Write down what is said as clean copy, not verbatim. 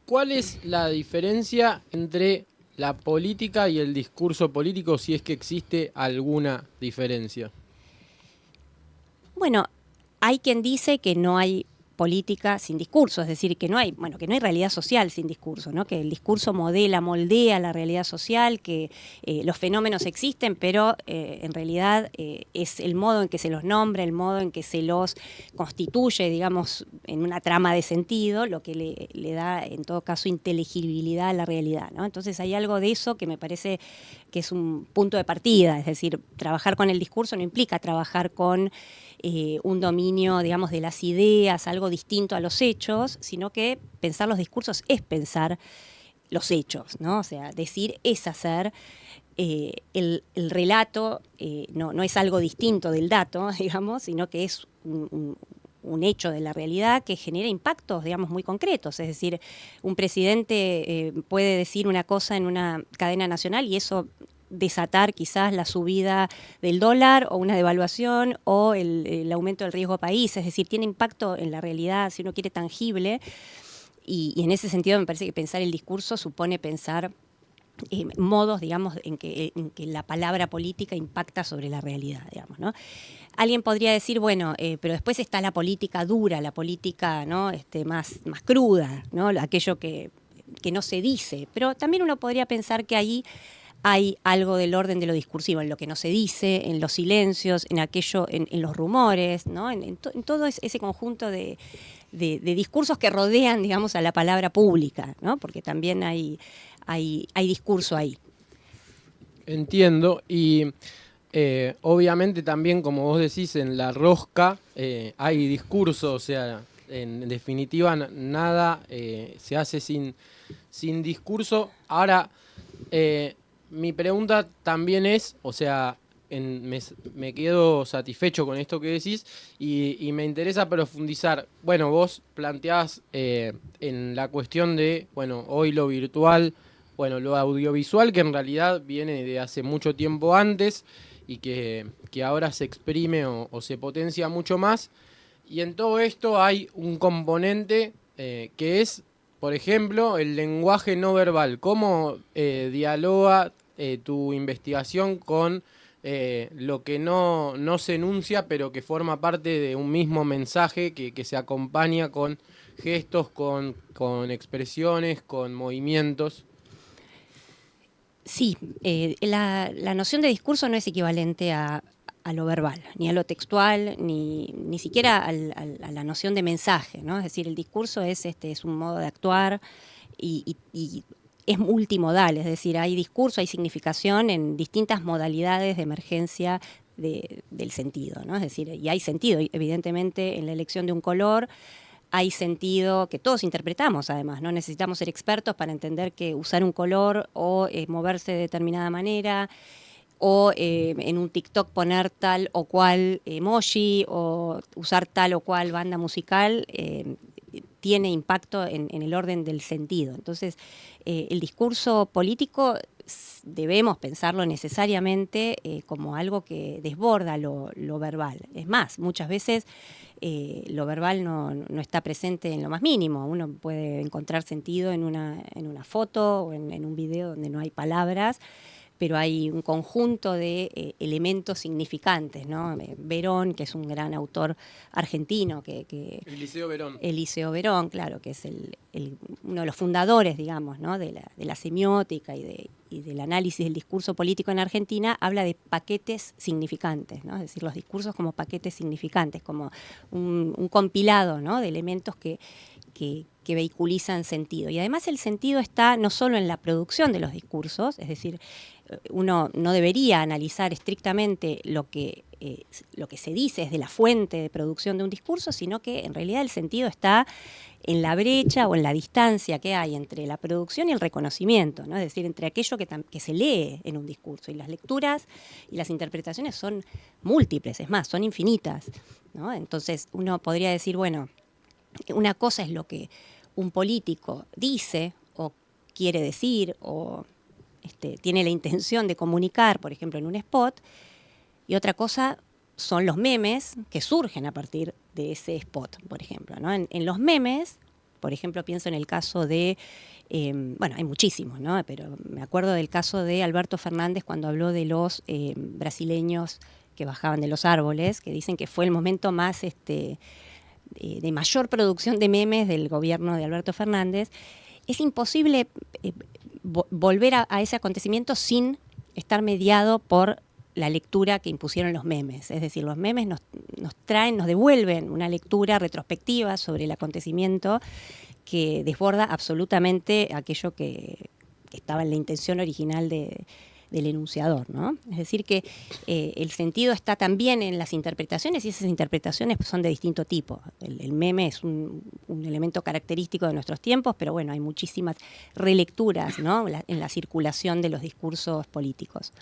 ¿cuál es la diferencia entre la política y el discurso político, si es que existe alguna diferencia? Bueno, hay quien dice que no hay política sin discurso, es decir, que no hay, bueno, que no hay realidad social sin discurso, ¿no? Que el discurso modela, moldea la realidad social, que los fenómenos existen, pero en realidad es el modo en que se los nombra, el modo en que se los constituye, digamos, en una trama de sentido, lo que le da, en todo caso, inteligibilidad a la realidad, ¿no? Entonces hay algo de eso que me parece que es un punto de partida, es decir, trabajar con el discurso no implica trabajar con un dominio, digamos, de las ideas, algo distinto a los hechos, sino que pensar los discursos es pensar los hechos, ¿no? O sea, decir es hacer. El relato no es algo distinto del dato, digamos, sino que es un hecho de la realidad que genera impactos, digamos, muy concretos. Es decir, un presidente puede decir una cosa en una cadena nacional y eso desatar quizás la subida del dólar o una devaluación o el aumento del riesgo país. Es decir, tiene impacto en la realidad, si uno quiere, tangible. Y en ese sentido me parece que pensar el discurso supone pensar modos, digamos, en que la palabra política impacta sobre la realidad, digamos, ¿no? Alguien podría decir, bueno, pero después está la política dura, la política, ¿no? Más cruda, ¿no? Aquello que no se dice. Pero también uno podría pensar que ahí hay algo del orden de lo discursivo, en lo que no se dice, en los silencios, en aquello, en los rumores, ¿no? En todo ese conjunto de discursos que rodean, digamos, a la palabra pública, ¿no? Porque también hay discurso ahí. Entiendo, y obviamente también, como vos decís, en la rosca hay discurso, o sea, en definitiva nada se hace sin discurso. Ahora, mi pregunta también es, o sea, me quedo satisfecho con esto que decís y me interesa profundizar. Bueno, vos planteás en la cuestión de, bueno, hoy lo virtual, bueno, lo audiovisual, que en realidad viene de hace mucho tiempo antes y que ahora se exprime o se potencia mucho más. Y en todo esto hay un componente que es, por ejemplo, el lenguaje no verbal. ¿Cómo dialoga tu investigación con lo que no se enuncia, pero que forma parte de un mismo mensaje que se acompaña con gestos, con expresiones, con movimientos? Sí, la noción de discurso no es equivalente a lo verbal, ni a lo textual, ni siquiera a la noción de mensaje, ¿no? Es decir, el discurso es un modo de actuar y es multimodal, es decir, hay discurso, hay significación en distintas modalidades de emergencia del sentido, ¿no? Es decir, y hay sentido, evidentemente, en la elección de un color, hay sentido que todos interpretamos, además, no necesitamos ser expertos para entender que usar un color o moverse de determinada manera o en un TikTok poner tal o cual emoji o usar tal o cual banda musical tiene impacto en el orden del sentido. Entonces, el discurso político debemos pensarlo necesariamente como algo que desborda lo verbal. Es más, muchas veces lo verbal no está presente en lo más mínimo. Uno puede encontrar sentido en una foto o en un video donde no hay palabras, pero hay un conjunto de elementos significantes, ¿no? Verón, que es un gran autor argentino, Eliseo Verón. Eliseo Verón, claro, que es uno de los fundadores, digamos, ¿no? de la semiótica y del análisis del discurso político en Argentina, habla de paquetes significantes, ¿no? Es decir, los discursos como paquetes significantes, como un compilado, ¿no? de elementos que vehiculizan sentido. Y además el sentido está no solo en la producción de los discursos, es decir, uno no debería analizar estrictamente lo que se dice desde la fuente de producción de un discurso, sino que en realidad el sentido está en la brecha o en la distancia que hay entre la producción y el reconocimiento, ¿no? Es decir, entre aquello que se lee en un discurso. Y las lecturas y las interpretaciones son múltiples, es más, son infinitas, ¿no? Entonces uno podría decir, bueno, una cosa es lo que un político dice o quiere decir o tiene la intención de comunicar, por ejemplo, en un spot, y otra cosa son los memes que surgen a partir de ese spot, por ejemplo, ¿no? En los memes Por ejemplo, pienso en el caso de, bueno, hay muchísimos, ¿no? Pero me acuerdo del caso de Alberto Fernández cuando habló de los brasileños que bajaban de los árboles, que dicen que fue el momento más de mayor producción de memes del gobierno de Alberto Fernández. Es imposible volver a ese acontecimiento sin estar mediado por la lectura que impusieron los memes. Es decir, los memes nos devuelven una lectura retrospectiva sobre el acontecimiento que desborda absolutamente aquello que estaba en la intención original del enunciador, ¿no? Es decir, que el sentido está también en las interpretaciones, y esas interpretaciones son de distinto tipo. El meme es un elemento característico de nuestros tiempos, pero bueno, hay muchísimas relecturas, ¿no?, en la circulación de los discursos políticos.